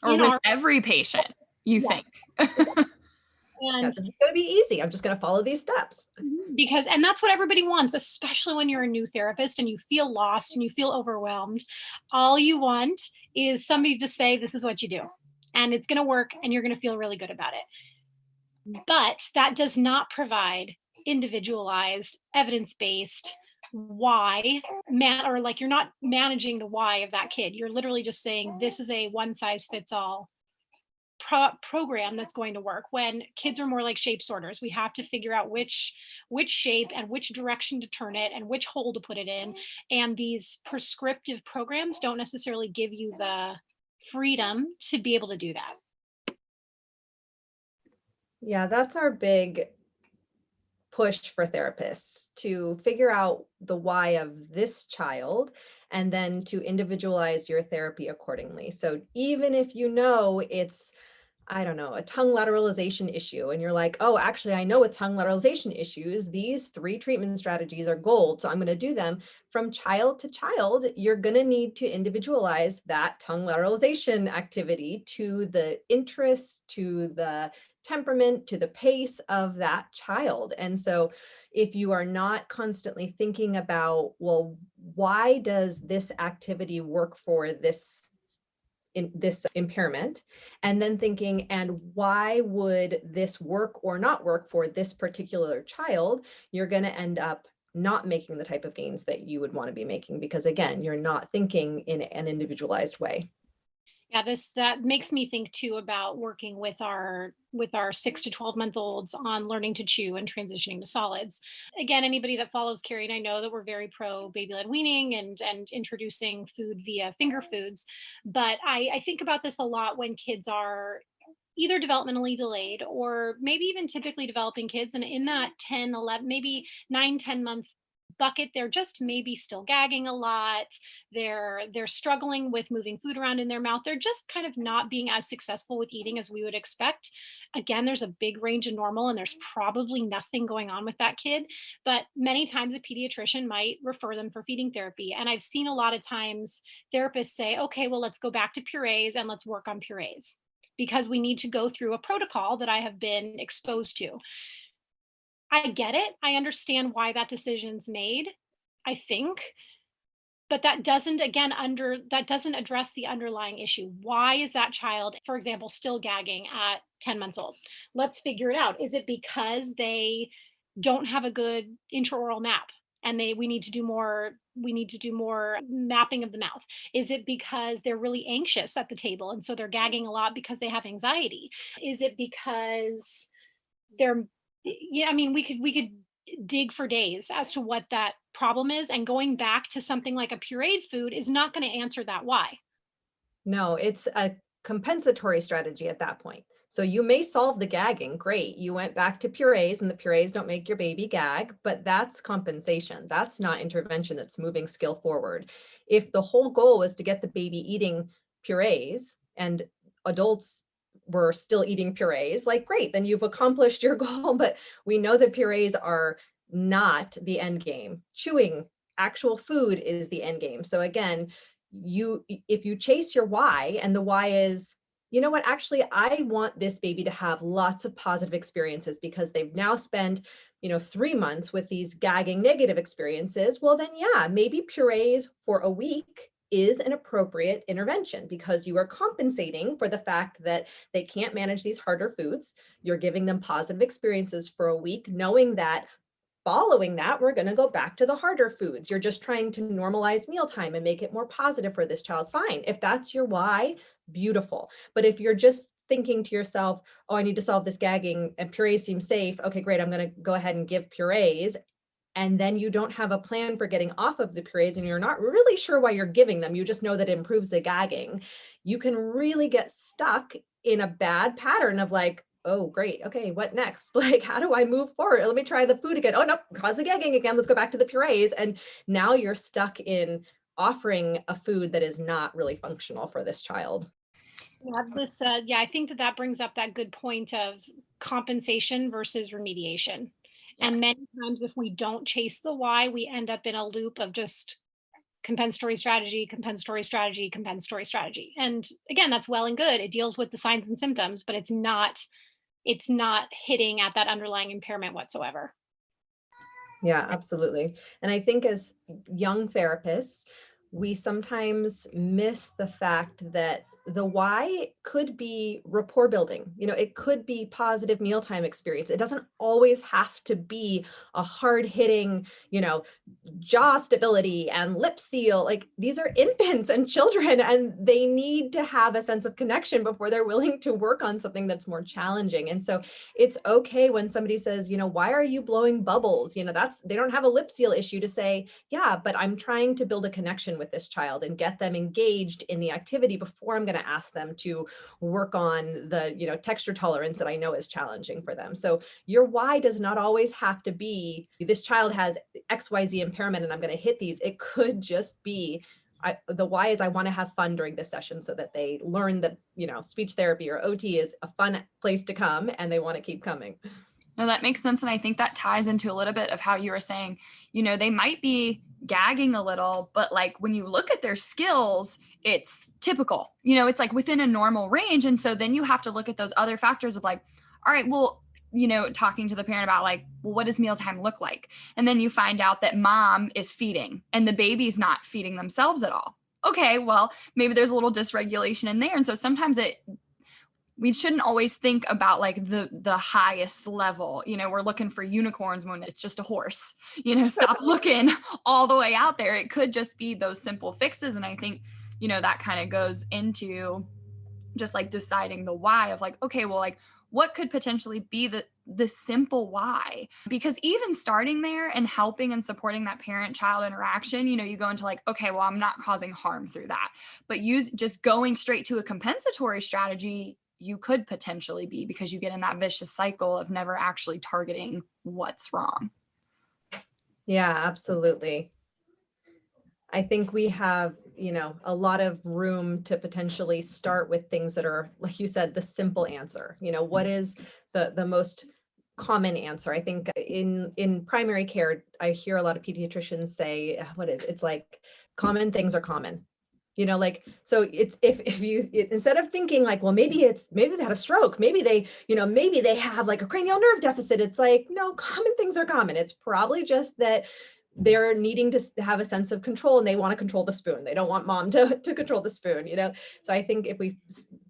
Or with every patient, you think. And it's going to be easy. I'm just going to follow these steps. And that's what everybody wants, especially when you're a new therapist and you feel lost and you feel overwhelmed. All you want is somebody to say, this is what you do, and it's going to work, and you're going to feel really good about it. But that does not provide individualized, evidence-based why, or like you're not managing the why of that kid. You're literally just saying, this is a one-size-fits-all program that's going to work. When kids are more like shape sorters, we have to figure out which shape and which direction to turn it and which hole to put it in. And these prescriptive programs don't necessarily give you the freedom to be able to do that. Yeah, that's our big push for therapists, to figure out the why of this child and then to individualize your therapy accordingly. So even if it's, I don't know, a tongue lateralization issue, and you're like, oh, actually, I know what tongue lateralization issues, these 3 treatment strategies are gold, so I'm going to do them. From child to child, you're going to need to individualize that tongue lateralization activity to the interests, to the temperament, to the pace of that child. And so if you are not constantly thinking about, well, why does this activity work for this impairment, and then thinking, and why would this work or not work for this particular child, you're going to end up not making the type of gains that you would want to be making, because again, you're not thinking in an individualized way. Yeah, that makes me think too about working with our 6 to 12-month-olds on learning to chew and transitioning to solids. Again, anybody that follows Kary and I know that we're very pro baby-led weaning and introducing food via finger foods. But I think about this a lot when kids are either developmentally delayed or maybe even typically developing kids, and in that 10, 11, maybe 9, 10 month bucket, they're just maybe still gagging a lot, they're struggling with moving food around in their mouth, they're just kind of not being as successful with eating as we would expect. Again, there's a big range of normal, and there's probably nothing going on with that kid, but many times a pediatrician might refer them for feeding therapy. And I've seen a lot of times therapists say, okay, well, let's go back to purees and let's work on purees, because we need to go through a protocol that I have been exposed to. I get it. I understand why that decision's made, I think. But that doesn't, that doesn't address the underlying issue. Why is that child, for example, still gagging at 10 months old? Let's figure it out. Is it because they don't have a good intraoral map and we need to do more mapping of the mouth? Is it because they're really anxious at the table and so they're gagging a lot because they have anxiety? Is it because we could dig for days as to what that problem is, and going back to something like a pureed food is not going to answer that why. No, it's a compensatory strategy at that point. So you may solve the gagging. Great. You went back to purees and the purees don't make your baby gag, but that's compensation. That's not intervention that's moving skill forward. If the whole goal was to get the baby eating purees and adults were still eating purees, like great, then you've accomplished your goal. But we know that purees are not the end game. Chewing actual food is the end game. So again, if you chase your why, and the why is, you know what, actually, I want this baby to have lots of positive experiences because they've now spent, 3 months with these gagging negative experiences. Well, then, yeah, maybe purees for a week is an appropriate intervention because you are compensating for the fact that they can't manage these harder foods. You're giving them positive experiences for a week, knowing that following that, we're going to go back to the harder foods. You're just trying to normalize mealtime and make it more positive for this child. Fine. If that's your why, beautiful. But if you're just thinking to yourself, oh, I need to solve this gagging and purees seem safe. Okay, great. I'm going to go ahead and give purees. And then you don't have a plan for getting off of the purees and you're not really sure why you're giving them. You just know that it improves the gagging. You can really get stuck in a bad pattern of like, oh, great. Okay, what next? Like, how do I move forward? Let me try the food again. Oh, no, cause the gagging again. Let's go back to the purees. And now you're stuck in offering a food that is not really functional for this child. Yeah, I think that brings up that good point of compensation versus remediation. And many times, if we don't chase the why, we end up in a loop of just compensatory strategy, compensatory strategy, compensatory strategy. And again, that's well and good. It deals with the signs and symptoms, but it's not hitting at that underlying impairment whatsoever. Yeah, absolutely. And I think as young therapists, we sometimes miss the fact that the why could be rapport building. It could be positive mealtime experience. It doesn't always have to be a hard hitting, jaw stability and lip seal. Like, these are infants and children, and they need to have a sense of connection before they're willing to work on something that's more challenging. And so it's okay when somebody says, why are you blowing bubbles? They don't have a lip seal issue, to say, yeah, but I'm trying to build a connection with this child and get them engaged in the activity before I'm going to ask them to work on the, texture tolerance that I know is challenging for them. So your why does not always have to be, this child has XYZ impairment and I'm going to hit these. It could just be, the why is I want to have fun during this session so that they learn that, speech therapy or OT is a fun place to come and they want to keep coming. No, that makes sense. And I think that ties into a little bit of how you were saying, they might be gagging a little, but like when you look at their skills, it's typical, it's like within a normal range. And so then you have to look at those other factors of like, all right, well, talking to the parent about like, well, what does mealtime look like? And then you find out that mom is feeding and the baby's not feeding themselves at all. Okay, well, maybe there's a little dysregulation in there. And so sometimes we shouldn't always think about like the highest level. We're looking for unicorns when it's just a horse. Stop looking all the way out there. It could just be those simple fixes. And I think, that kind of goes into just like deciding the why of like, okay, well, like what could potentially be the simple why? Because even starting there and helping and supporting that parent-child interaction, you go into like, okay, well, I'm not causing harm through that. But just going straight to a compensatory strategy, you could potentially be, because you get in that vicious cycle of never actually targeting what's wrong. Yeah, absolutely. I think we have, a lot of room to potentially start with things that are, like you said, the simple answer. What is the most common answer? I think in primary care, I hear a lot of pediatricians say, it's like common things are common. So it's if you instead of thinking like, well, maybe they had a stroke, maybe they have like a cranial nerve deficit, it's like, no, common things are common. It's probably just that they're needing to have a sense of control and they want to control the spoon. They don't want mom to control the spoon, So I think if we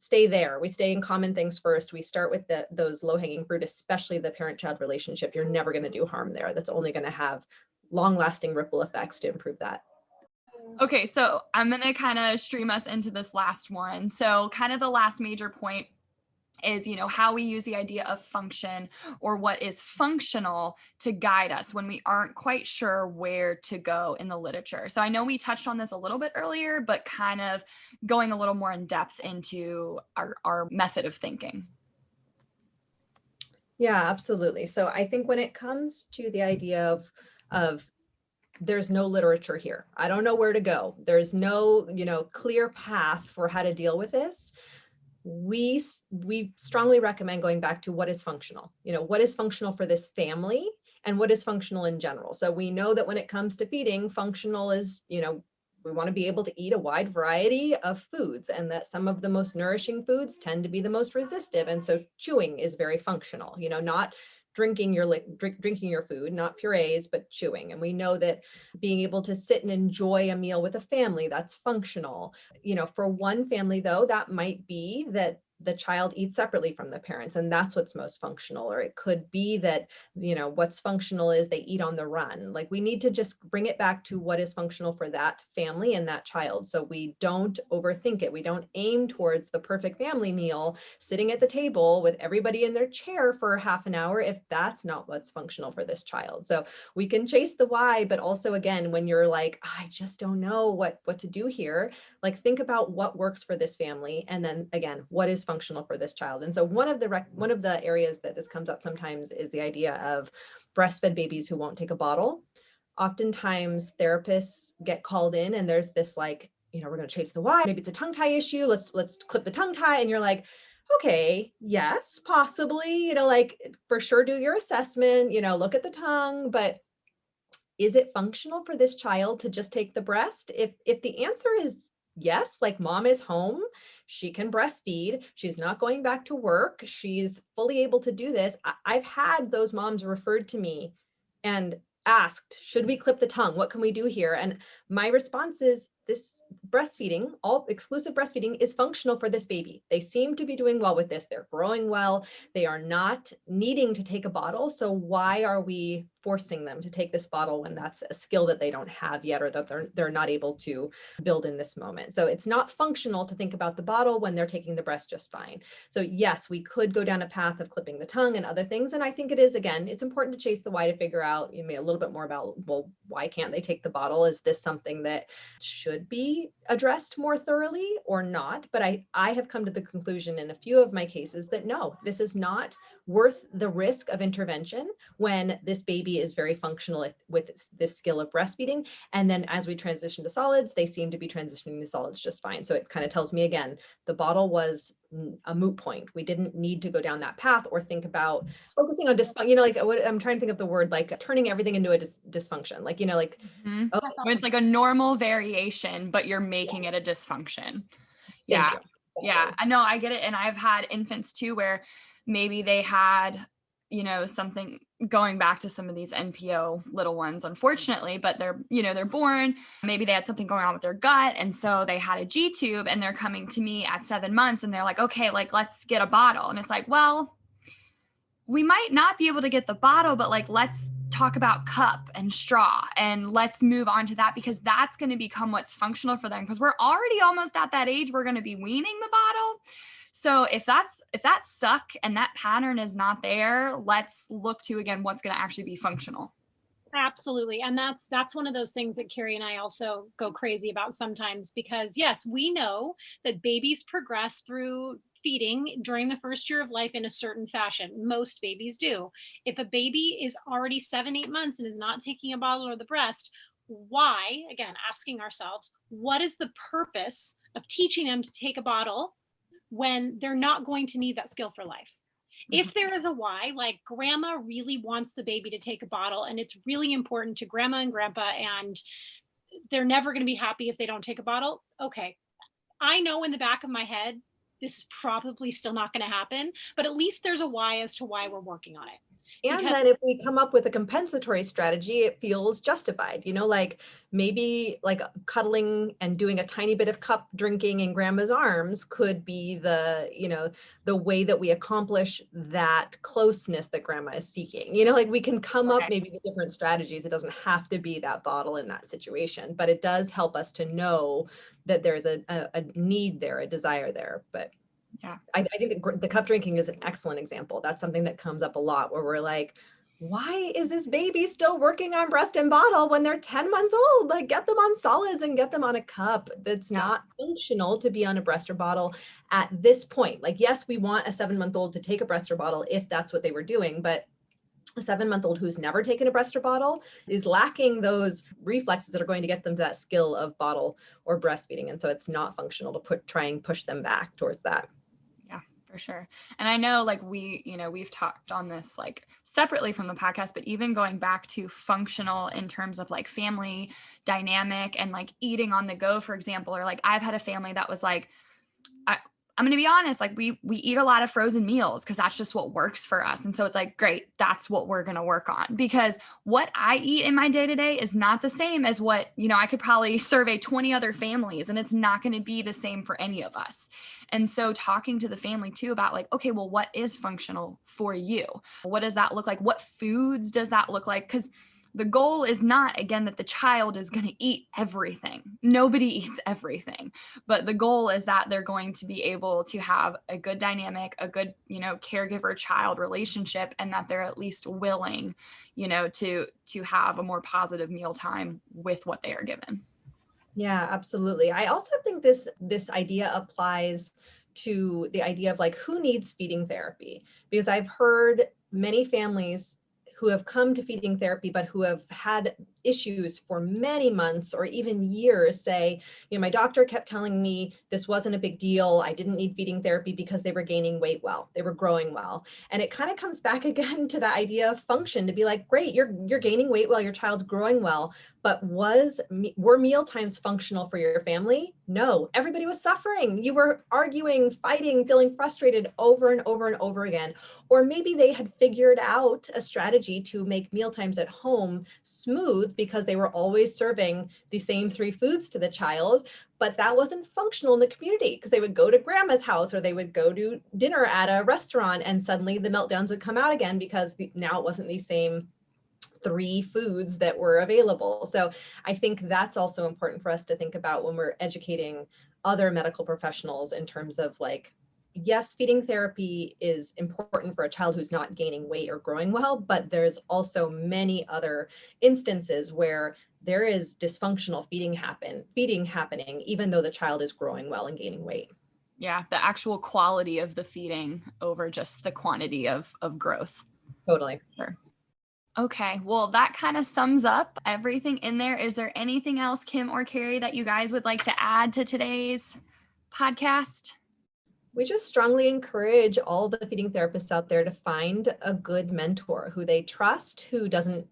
stay there, we stay in common things first, we start with those low-hanging fruit, especially the parent-child relationship, you're never going to do harm there. That's only going to have long-lasting ripple effects to improve that. Okay, so I'm going to kind of stream us into this last one. So kind of the last major point is, how we use the idea of function or what is functional to guide us when we aren't quite sure where to go in the literature. So I know we touched on this a little bit earlier, but kind of going a little more in depth into our method of thinking. Yeah, absolutely. So I think when it comes to the idea of there's no literature here, I don't know where to go, there's no, clear path for how to deal with this, we strongly recommend going back to what is functional. What is functional for this family and what is functional in general. So we know that when it comes to feeding, functional is, we want to be able to eat a wide variety of foods, and that some of the most nourishing foods tend to be the most resistive. And so chewing is very functional, not drinking your food, not purees, but chewing. And we know that being able to sit and enjoy a meal with a family, that's functional. For one family though, that might be that the child eats separately from the parents, and that's what's most functional. Or it could be that, what's functional is they eat on the run. Like, we need to just bring it back to what is functional for that family and that child. So we don't overthink it. We don't aim towards the perfect family meal sitting at the table with everybody in their chair for half an hour if that's not what's functional for this child. So we can chase the why, but also, again, when you're like, I just don't know what to do here, like, think about what works for this family, and then again, what is functional for this child. And so one of the areas that this comes up sometimes is the idea of breastfed babies who won't take a bottle. Oftentimes therapists get called in and there's this like, we're going to chase the why. Maybe it's a tongue tie issue. Let's clip the tongue tie. And you're like, okay, yes, possibly, like, for sure, do your assessment, look at the tongue, but is it functional for this child to just take the breast? If the answer is yes, like, mom is home, she can breastfeed, she's not going back to work, she's fully able to do this. I've had those moms referred to me and asked, should we clip the tongue? What can we do here? And my response is, this breastfeeding, all exclusive breastfeeding, is functional for this baby. They seem to be doing well with this. They're growing well. They are not needing to take a bottle. So why are we forcing them to take this bottle when that's a skill that they don't have yet, or that they're not able to build in this moment? So it's not functional to think about the bottle when they're taking the breast just fine. So yes, we could go down a path of clipping the tongue and other things. And I think it is, again, it's important to chase the why to figure out, a little bit more about, well, why can't they take the bottle? Is this something that should be addressed more thoroughly or not? But I have come to the conclusion in a few of my cases that no, this is not worth the risk of intervention when this baby is very functional with this skill of breastfeeding. And then as we transition to solids, they seem to be transitioning to solids just fine. So it kind of tells me, again, the bottle was a moot point. We didn't need to go down that path or think about focusing on dysfunction, like, what I'm trying to think of the word, like turning everything into a dysfunction, like, Mm-hmm. Oh, it's like a normal variation, but you're making it a dysfunction. Yeah. thank you. Yeah, I know, I get it. And I've had infants too, where maybe they had, something, going back to some of these NPO little ones, unfortunately, but they're born, maybe they had something going on with their gut. And so they had a G tube, and they're coming to me at 7 months and they're like, okay, like, let's get a bottle. And it's like, well, we might not be able to get the bottle, but like, let's talk about cup and straw, and let's move on to that, because that's going to become what's functional for them. Because we're already almost at that age, we're going to be weaning the bottle. So if that's stuck and that pattern is not there, let's look to, again, what's going to actually be functional. Absolutely. And that's one of those things that Kary and I also go crazy about sometimes, because yes, we know that babies progress through feeding during the first year of life in a certain fashion. Most babies do. If a baby is already 7-8 months and is not taking a bottle or the breast, why, again, asking ourselves, what is the purpose of teaching them to take a bottle when they're not going to need that skill for life? If there is a why, like grandma really wants the baby to take a bottle and it's really important to grandma and grandpa, and they're never going to be happy if they don't take a bottle. Okay. I know in the back of my head, this is probably still not going to happen, but at least there's a why as to why we're working on it. And then if we come up with a compensatory strategy, it feels justified, like maybe like cuddling and doing a tiny bit of cup drinking in grandma's arms could be the way that we accomplish that closeness that grandma is seeking. Like, we can come up maybe with different strategies. It doesn't have to be that bottle in that situation, but it does help us to know that there's a need there, a desire there. But Yeah. I think the cup drinking is an excellent example. That's something that comes up a lot where we're like, why is this baby still working on breast and bottle when they're 10 months old? Like, get them on solids and get them on a cup. That's not functional to be on a breast or bottle at this point. Like, yes, we want a 7-month-old to take a breast or bottle if that's what they were doing, but a 7-month-old who's never taken a breast or bottle is lacking those reflexes that are going to get them to that skill of bottle or breastfeeding. And so it's not functional to try and push them back towards that. Yeah, for sure. And I know like we've talked on this like separately from the podcast, but even going back to functional in terms of like family dynamic and like eating on the go, for example, or like I've had a family that was like, I'm going to be honest, like we eat a lot of frozen meals because that's just what works for us. And so it's like, great, that's what we're going to work on, because what I eat in my day to day is not the same as what, I could probably survey 20 other families and it's not going to be the same for any of us. And so talking to the family too about like, okay, well, what is functional for you? What does that look like? What foods does that look like? Because the goal is not, again, that the child is going to eat everything. Nobody eats everything. But the goal is that they're going to be able to have a good dynamic, a good, caregiver-child relationship, and that they're at least willing, to have a more positive mealtime with what they are given. Yeah, absolutely. I also think this idea applies to the idea of like who needs feeding therapy, because I've heard many families who have come to feeding therapy, but who have had issues for many months or even years say, my doctor kept telling me this wasn't a big deal. I didn't need feeding therapy because they were gaining weight well, they were growing well. And it kind of comes back again to the idea of function, to be like, great, you're gaining weight while your child's growing well, but were meal times functional for your family? No, everybody was suffering. You were arguing, fighting, feeling frustrated over and over and over again. Or maybe they had figured out a strategy to make meal times at home smooth because they were always serving the same 3 foods to the child, but that wasn't functional in the community because they would go to grandma's house or they would go to dinner at a restaurant and suddenly the meltdowns would come out again because now it wasn't the same 3 foods that were available. So I think that's also important for us to think about when we're educating other medical professionals in terms of like, yes, feeding therapy is important for a child who's not gaining weight or growing well, but there's also many other instances where there is dysfunctional feeding happening, even though the child is growing well and gaining weight. Yeah, the actual quality of the feeding over just the quantity of growth. Totally. Sure. Okay, well, that kind of sums up everything in there. Is there anything else, Kim or Kary, that you guys would like to add to today's podcast? We just strongly encourage all the feeding therapists out there to find a good mentor who they trust, who doesn't,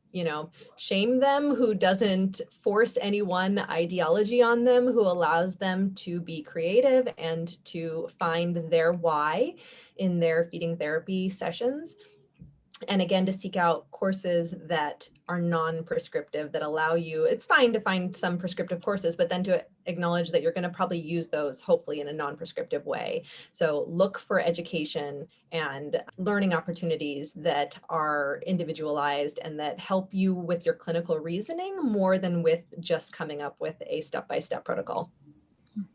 shame them, who doesn't force any one ideology on them, who allows them to be creative and to find their why in their feeding therapy sessions. And again, to seek out courses that are non-prescriptive, that allow you, it's fine to find some prescriptive courses, but then to acknowledge that you're going to probably use those hopefully in a non-prescriptive way. So look for education and learning opportunities that are individualized and that help you with your clinical reasoning more than with just coming up with a step-by-step protocol.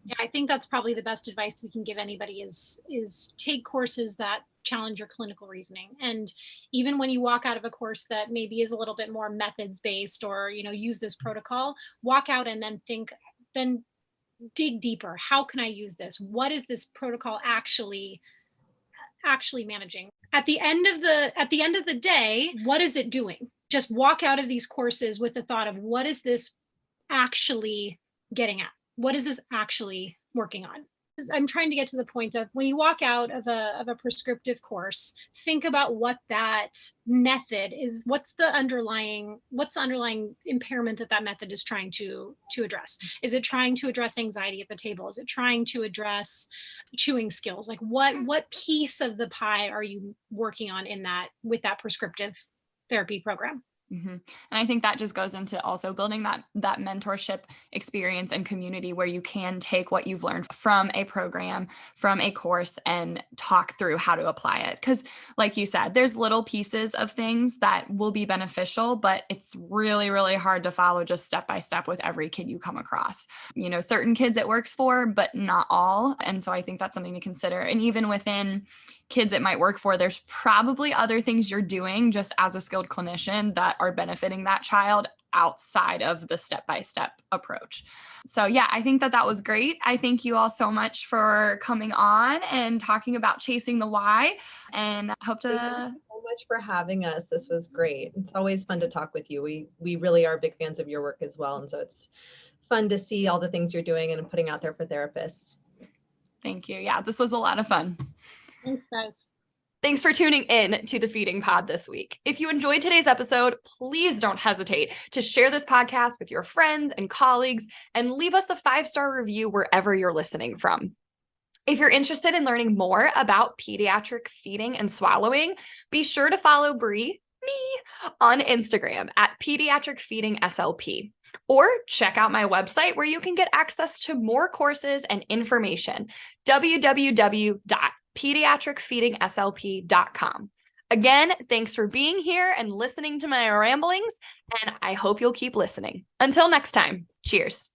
Yeah, I think that's probably the best advice we can give anybody is take courses that challenge your clinical reasoning. And even when you walk out of a course that maybe is a little bit more methods based or, use this protocol, walk out and then dig deeper. How can I use this? What is this protocol actually managing? At the end of the day, what is it doing? Just walk out of these courses with the thought of what is this actually getting at? What is this actually working on? I'm trying to get to the point of when you walk out of a prescriptive course, think about what that method is. What's the underlying impairment that method is trying to address? Is it trying to address anxiety at the table? Is it trying to address chewing skills? Like what piece of the pie are you working on with that prescriptive therapy program? And I think that just goes into also building that mentorship experience and community where you can take what you've learned from a program, from a course, and talk through how to apply it. Because like you said, there's little pieces of things that will be beneficial, but it's really, really hard to follow just step by step with every kid you come across. Certain kids it works for, but not all. And so I think that's something to consider. And even within kids it might work for, there's probably other things you're doing just as a skilled clinician that are benefiting that child outside of the step-by-step approach. So yeah, I think that was great. I thank you all so much for coming on and talking about chasing the why, and hope to... Thank you so much for having us. This was great. It's always fun to talk with you. We really are big fans of your work as well. And so it's fun to see all the things you're doing and putting out there for therapists. Thank you. Yeah, this was a lot of fun. Thanks, guys. Thanks for tuning in to the Feeding Pod this week. If you enjoyed today's episode, please don't hesitate to share this podcast with your friends and colleagues and leave us a 5-star review wherever you're listening from. If you're interested in learning more about pediatric feeding and swallowing, be sure to follow Bree, me, on Instagram at Pediatric Feeding SLP. Or check out my website where you can get access to more courses and information, www.pediatricfeedingslp.com. Again, thanks for being here and listening to my ramblings, and I hope you'll keep listening. Until next time, cheers.